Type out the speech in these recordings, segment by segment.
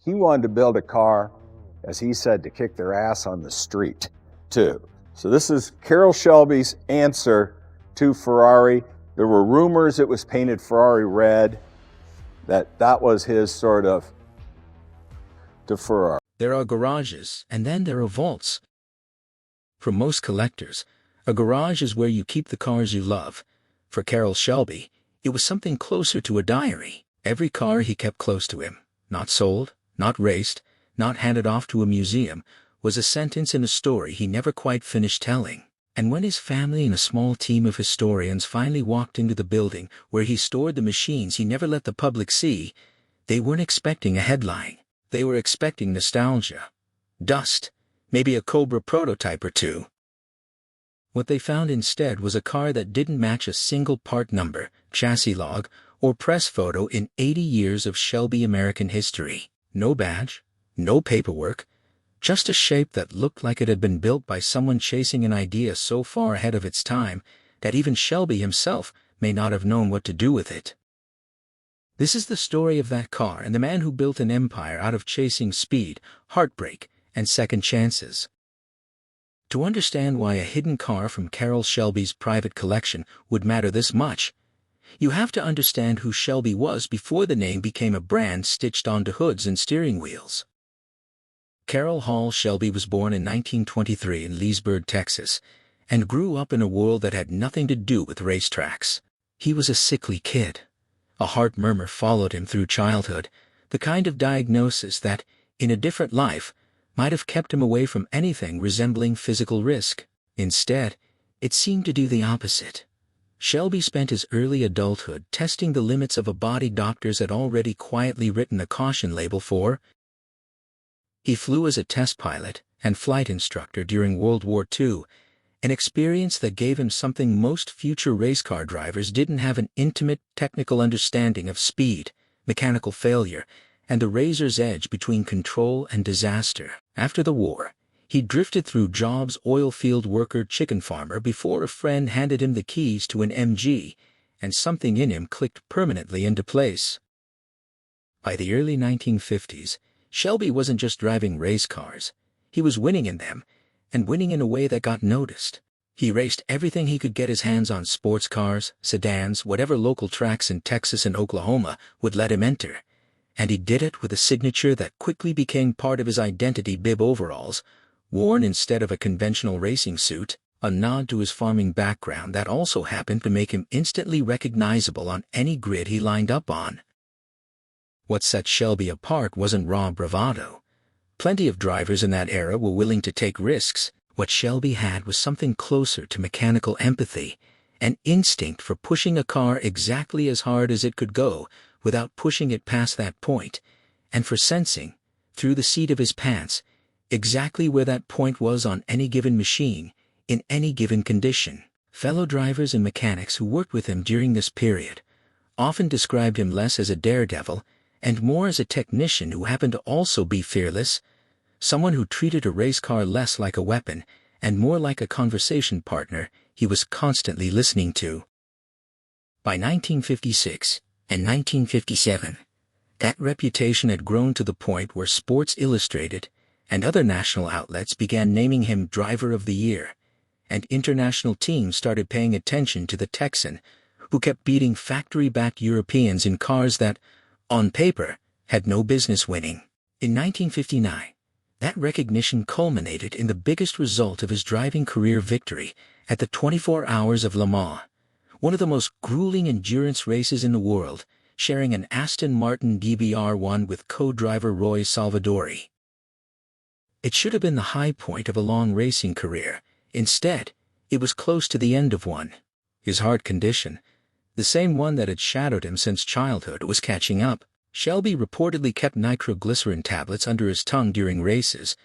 he wanted to build a car, as he said, to kick their ass on the street, too. So this is Carroll Shelby's answer to Ferrari. There were rumors it was painted Ferrari red, that was his sort of to Ferrari. There are garages, and then there are vaults. For most collectors, a garage is where you keep the cars you love. For Carroll Shelby, it was something closer to a diary. Every car he kept close to him, not sold, not raced, not handed off to a museum, was a sentence in a story he never quite finished telling. And when his family and a small team of historians finally walked into the building where he stored the machines he never let the public see, they weren't expecting a headline. They were expecting nostalgia, dust, maybe a Cobra prototype or two. What they found instead was a car that didn't match a single part number, chassis log, or press photo in 80 years of Shelby American history. No badge, no paperwork, just a shape that looked like it had been built by someone chasing an idea so far ahead of its time that even Shelby himself may not have known what to do with it. This is the story of that car and the man who built an empire out of chasing speed, heartbreak, and second chances. To understand why a hidden car from Carroll Shelby's private collection would matter this much, you have to understand who Shelby was before the name became a brand stitched onto hoods and steering wheels. Carroll Hall Shelby was born in 1923 in Leesburg, Texas, and grew up in a world that had nothing to do with racetracks. He was a sickly kid. A heart murmur followed him through childhood, the kind of diagnosis that, in a different life, might have kept him away from anything resembling physical risk. Instead, it seemed to do the opposite. Shelby spent his early adulthood testing the limits of a body doctors had already quietly written a caution label for. He flew as a test pilot and flight instructor during World War II, an experience that gave him something most future race car drivers didn't have: an intimate technical understanding of speed, mechanical failure, and the razor's edge between control and disaster. After the war, he drifted through jobs: oil field worker, chicken farmer, before a friend handed him the keys to an MG, and something in him clicked permanently into place. By the early 1950s, Shelby wasn't just driving race cars. He was winning in them, and winning in a way that got noticed. He raced everything he could get his hands on: sports cars, sedans, whatever local tracks in Texas and Oklahoma would let him enter. And he did it with a signature that quickly became part of his identity: bib overalls, worn instead of a conventional racing suit, a nod to his farming background that also happened to make him instantly recognizable on any grid he lined up on. What set Shelby apart wasn't raw bravado. Plenty of drivers in that era were willing to take risks. What Shelby had was something closer to mechanical empathy, an instinct for pushing a car exactly as hard as it could go without pushing it past that point, and for sensing, through the seat of his pants, exactly where that point was on any given machine, in any given condition. Fellow drivers and mechanics who worked with him during this period often described him less as a daredevil and more as a technician who happened to also be fearless, someone who treated a race car less like a weapon and more like a conversation partner he was constantly listening to. By 1956 and 1957, that reputation had grown to the point where Sports Illustrated and other national outlets began naming him Driver of the Year, and international teams started paying attention to the Texan, who kept beating factory-backed Europeans in cars that, on paper, had no business winning. In 1959, that recognition culminated in the biggest result of his driving career: victory at the 24 Hours of Le Mans, one of the most grueling endurance races in the world, sharing an Aston Martin DBR1 with co-driver Roy Salvadori. It should have been the high point of a long racing career. Instead, it was close to the end of one. His heart condition, the same one that had shadowed him since childhood, was catching up. Shelby reportedly kept nitroglycerin tablets under his tongue during races,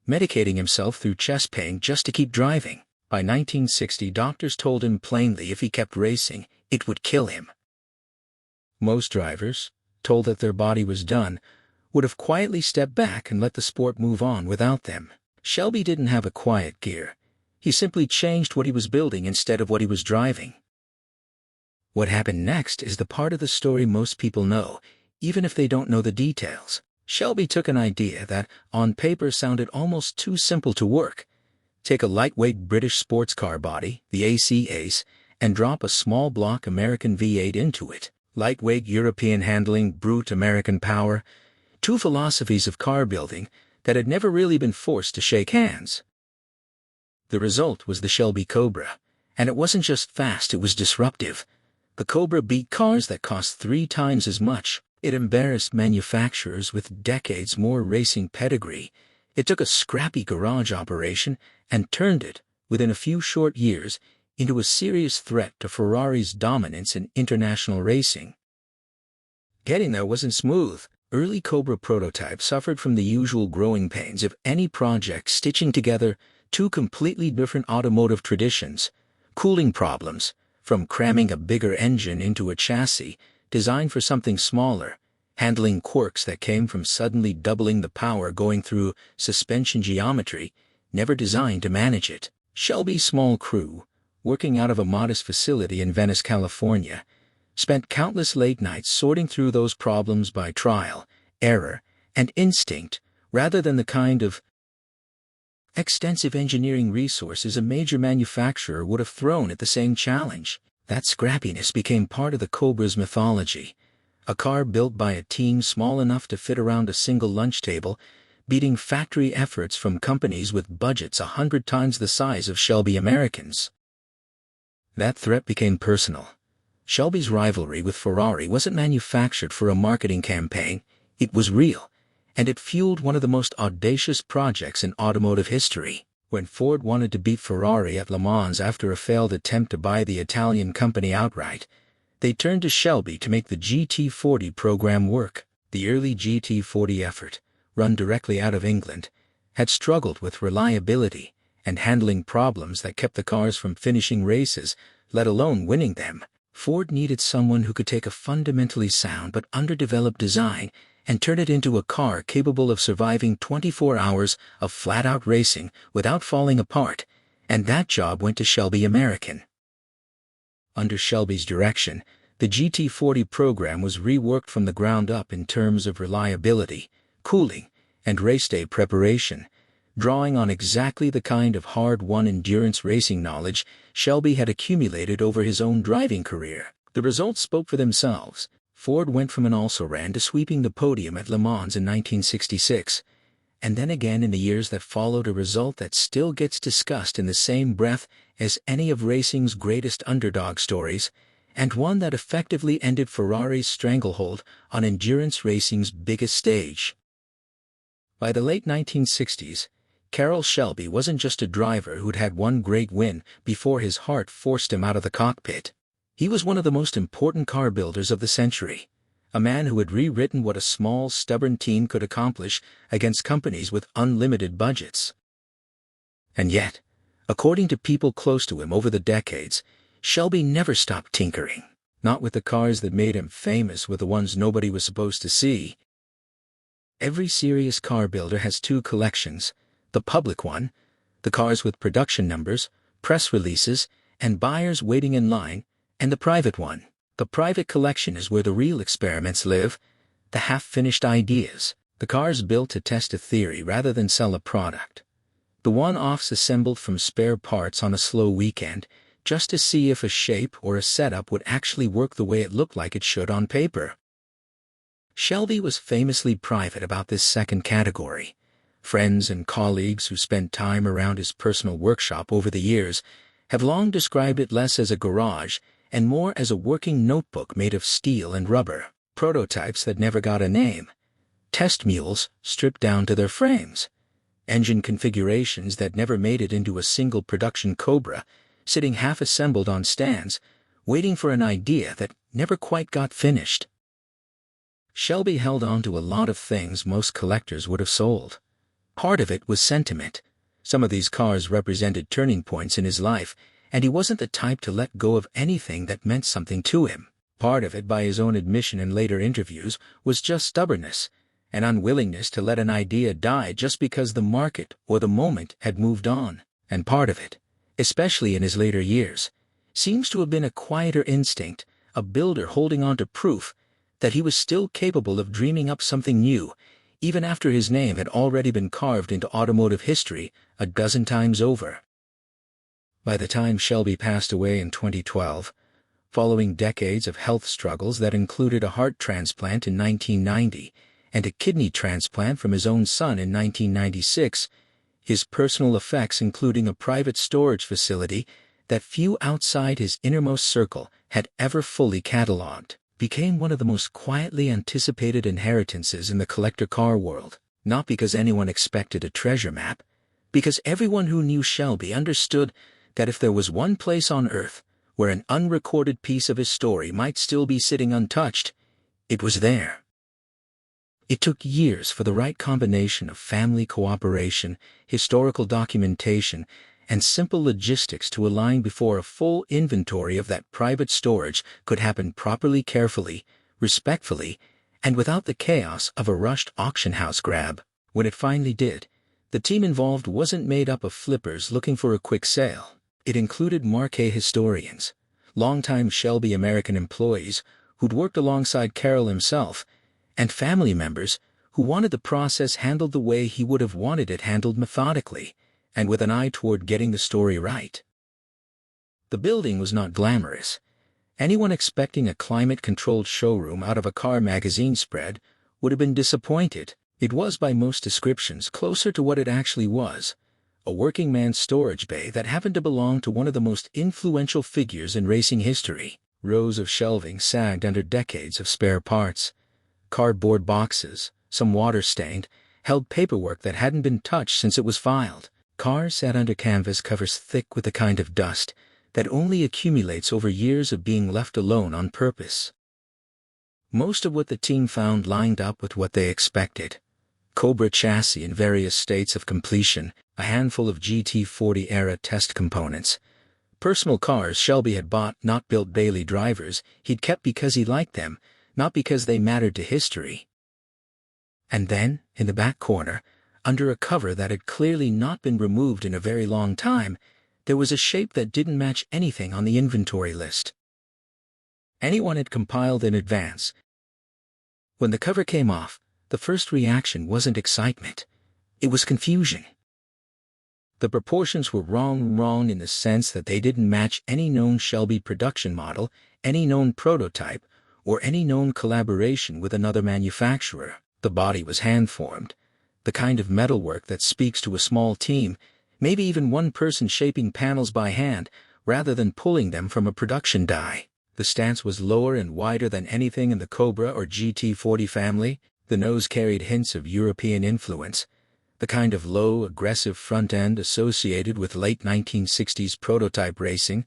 medicating himself through chest pain just to keep driving. By 1960, doctors told him plainly if he kept racing, it would kill him. Most drivers, told that their body was done, would have quietly stepped back and let the sport move on without them. Shelby didn't have a quiet gear. He simply changed what he was building instead of what he was driving. What happened next is the part of the story most people know, even if they don't know the details. Shelby took an idea that, on paper, sounded almost too simple to work. Take a lightweight British sports car body, the AC Ace, and drop a small block American V8 into it. Lightweight European handling, brute American power. Two philosophies of car building that had never really been forced to shake hands. The result was the Shelby Cobra, and it wasn't just fast, it was disruptive. The Cobra beat cars that cost 3 times as much. It embarrassed manufacturers with decades more racing pedigree. It took a scrappy garage operation and turned it, within a few short years, into a serious threat to Ferrari's dominance in international racing. Getting there wasn't smooth. Early Cobra prototypes suffered from the usual growing pains of any project stitching together two completely different automotive traditions. Cooling problems, from cramming a bigger engine into a chassis designed for something smaller, handling quirks that came from suddenly doubling the power going through suspension geometry, never designed to manage it. Shelby's small crew, working out of a modest facility in Venice, California, spent countless late nights sorting through those problems by trial, error, and instinct, rather than the kind of extensive engineering resources a major manufacturer would have thrown at the same challenge. That scrappiness became part of the Cobra's mythology. A car built by a team small enough to fit around a single lunch table, beating factory efforts from companies with budgets 100 times the size of Shelby Americans. That threat became personal. Shelby's rivalry with Ferrari wasn't manufactured for a marketing campaign, it was real, and it fueled one of the most audacious projects in automotive history. When Ford wanted to beat Ferrari at Le Mans after a failed attempt to buy the Italian company outright, they turned to Shelby to make the GT40 program work. The early GT40 effort, run directly out of England, had struggled with reliability and handling problems that kept the cars from finishing races, let alone winning them. Ford needed someone who could take a fundamentally sound but underdeveloped design and turn it into a car capable of surviving 24 hours of flat-out racing without falling apart, and that job went to Shelby American. Under Shelby's direction, the GT40 program was reworked from the ground up in terms of reliability, cooling, and race day preparation, drawing on exactly the kind of hard-won endurance racing knowledge Shelby had accumulated over his own driving career. The results spoke for themselves. Ford went from an also-ran to sweeping the podium at Le Mans in 1966, and then again in the years that followed, a result that still gets discussed in the same breath as any of racing's greatest underdog stories, and one that effectively ended Ferrari's stranglehold on endurance racing's biggest stage. By the late 1960s, Carroll Shelby wasn't just a driver who'd had one great win before his heart forced him out of the cockpit. He was one of the most important car builders of the century, a man who had rewritten what a small, stubborn team could accomplish against companies with unlimited budgets. And yet, according to people close to him over the decades, Shelby never stopped tinkering. Not with the cars that made him famous, with the ones nobody was supposed to see. Every serious car builder has two collections: the public one, the cars with production numbers, press releases, and buyers waiting in line, and the private one. The private collection is where the real experiments live, the half-finished ideas, the cars built to test a theory rather than sell a product. The one-offs assembled from spare parts on a slow weekend, just to see if a shape or a setup would actually work the way it looked like it should on paper. Shelby was famously private about this second category. Friends and colleagues who spent time around his personal workshop over the years have long described it less as a garage and more as a working notebook made of steel and rubber. Prototypes that never got a name. Test mules stripped down to their frames. Engine configurations that never made it into a single production Cobra, sitting half-assembled on stands, waiting for an idea that never quite got finished. Shelby held on to a lot of things most collectors would have sold. Part of it was sentiment. Some of these cars represented turning points in his life, and he wasn't the type to let go of anything that meant something to him. Part of it, by his own admission in later interviews, was just stubbornness, an unwillingness to let an idea die just because the market or the moment had moved on. And part of it, especially in his later years, seems to have been a quieter instinct, a builder holding on to proof that he was still capable of dreaming up something new, even after his name had already been carved into automotive history a dozen times over. By the time Shelby passed away in 2012, following decades of health struggles that included a heart transplant in 1990 and a kidney transplant from his own son in 1996, his personal effects, including a private storage facility that few outside his innermost circle had ever fully catalogued, became one of the most quietly anticipated inheritances in the collector car world, not because anyone expected a treasure map, because everyone who knew Shelby understood that if there was one place on Earth where an unrecorded piece of his story might still be sitting untouched, it was there. It took years for the right combination of family cooperation, historical documentation, and simple logistics to align before a full inventory of that private storage could happen properly, carefully, respectfully, and without the chaos of a rushed auction house grab. When it finally did, the team involved wasn't made up of flippers looking for a quick sale. It included marquee historians, longtime Shelby American employees who'd worked alongside Carroll himself, and family members who wanted the process handled the way he would have wanted it handled, methodically, and with an eye toward getting the story right. The building was not glamorous. Anyone expecting a climate-controlled showroom out of a car magazine spread would have been disappointed. It was, by most descriptions, closer to what it actually was: a working man's storage bay that happened to belong to one of the most influential figures in racing history. Rows of shelving sagged under decades of spare parts. Cardboard boxes, some water-stained, held paperwork that hadn't been touched since it was filed. Cars sat under canvas covers thick with the kind of dust that only accumulates over years of being left alone on purpose. Most of what the team found lined up with what they expected: Cobra chassis in various states of completion, a handful of GT40-era test components, personal cars Shelby had bought, not built Bailey drivers he'd kept because he liked them, not because they mattered to history. And then, in the back corner, under a cover that had clearly not been removed in a very long time, there was a shape that didn't match anything on the inventory list anyone had compiled in advance. When the cover came off, the first reaction wasn't excitement. It was confusion. The proportions were wrong in the sense that they didn't match any known Shelby production model, any known prototype, or any known collaboration with another manufacturer. The body was hand-formed, the kind of metalwork that speaks to a small team, maybe even one person shaping panels by hand, rather than pulling them from a production die. The stance was lower and wider than anything in the Cobra or GT40 family. The nose carried hints of European influence, the kind of low, aggressive front end associated with late 1960s prototype racing,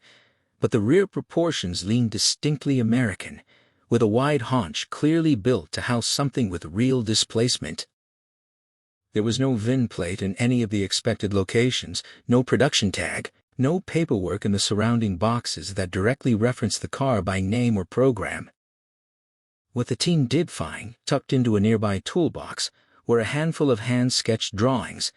but the rear proportions leaned distinctly American, with a wide haunch clearly built to house something with real displacement. There was no VIN plate in any of the expected locations, no production tag, no paperwork in the surrounding boxes that directly referenced the car by name or program. What the team did find, tucked into a nearby toolbox, were a handful of hand-sketched drawings,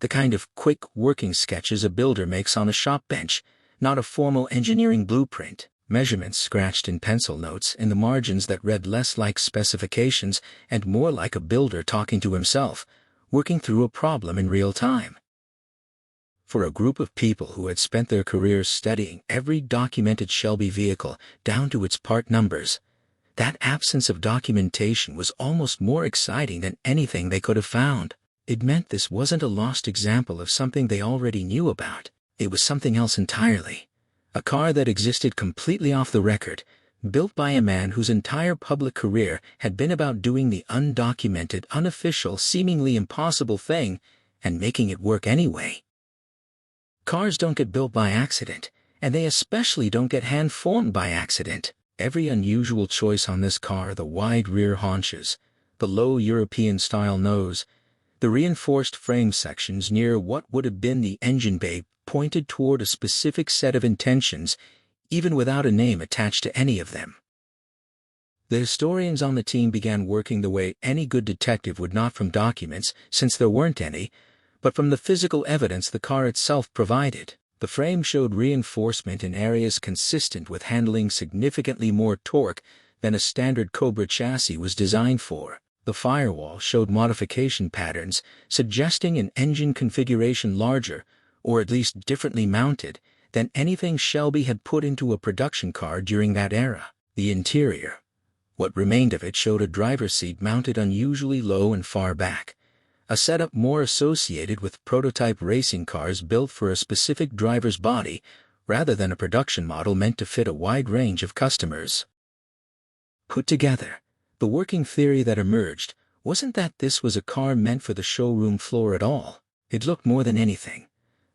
the kind of quick working sketches a builder makes on a shop bench, not a formal engineering blueprint. Measurements scratched in pencil notes in the margins that read less like specifications and more like a builder talking to himself, working through a problem in real time. For a group of people who had spent their careers studying every documented Shelby vehicle down to its part numbers, that absence of documentation was almost more exciting than anything they could have found. It meant this wasn't a lost example of something they already knew about. It was something else entirely. A car that existed completely off the record, built by a man whose entire public career had been about doing the undocumented, unofficial, seemingly impossible thing and making it work anyway. Cars don't get built by accident, and they especially don't get hand-formed by accident. Every unusual choice on this car, the wide rear haunches, the low European-style nose, the reinforced frame sections near what would have been the engine bay, pointed toward a specific set of intentions, even without a name attached to any of them. The historians on the team began working the way any good detective would, not from documents, since there weren't any, but from the physical evidence the car itself provided. The frame showed reinforcement in areas consistent with handling significantly more torque than a standard Cobra chassis was designed for. The firewall showed modification patterns suggesting an engine configuration larger, or at least differently mounted, than anything Shelby had put into a production car during that era. The interior, what remained of it, showed a driver's seat mounted unusually low and far back, a setup more associated with prototype racing cars built for a specific driver's body rather than a production model meant to fit a wide range of customers. Put together, the working theory that emerged wasn't that this was a car meant for the showroom floor at all. It looked more than anything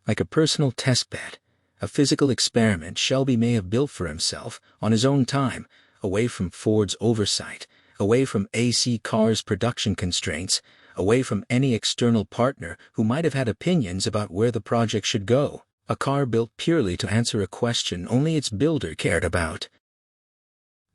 like a personal testbed, a physical experiment Shelby may have built for himself on his own time, away from Ford's oversight, away from AC Cars' production constraints, away from any external partner who might have had opinions about where the project should go. A car built purely to answer a question only its builder cared about.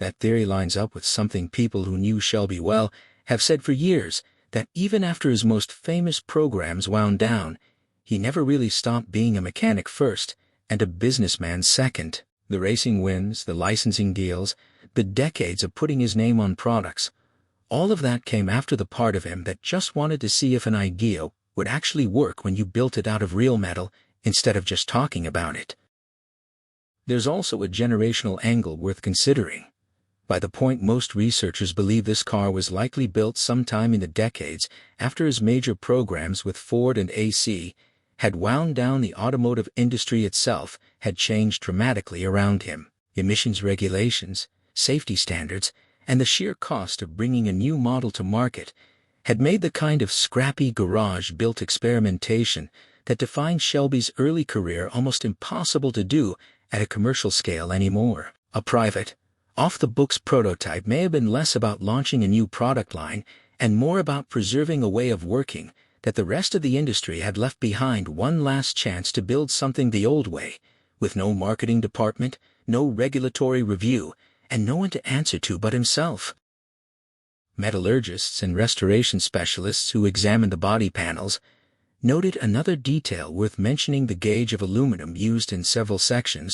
That theory lines up with something people who knew Shelby well have said for years, that even after his most famous programs wound down, he never really stopped being a mechanic first and a businessman second. The racing wins, the licensing deals, the decades of putting his name on products, all of that came after the part of him that just wanted to see if an idea would actually work when you built it out of real metal instead of just talking about it. There's also a generational angle worth considering. By the point most researchers believe this car was likely built sometime in the decades after his major programs with Ford and AC had wound down, the automotive industry itself had changed dramatically around him. Emissions regulations, safety standards, and the sheer cost of bringing a new model to market had made the kind of scrappy garage-built experimentation that defined Shelby's early career almost impossible to do at a commercial scale anymore. A private, off-the-books prototype may have been less about launching a new product line and more about preserving a way of working that the rest of the industry had left behind, one last chance to build something the old way, with no marketing department, no regulatory review, and no one to answer to but himself. Metallurgists and restoration specialists who examined the body panels noted another detail worth mentioning: the gauge of aluminum used in several sections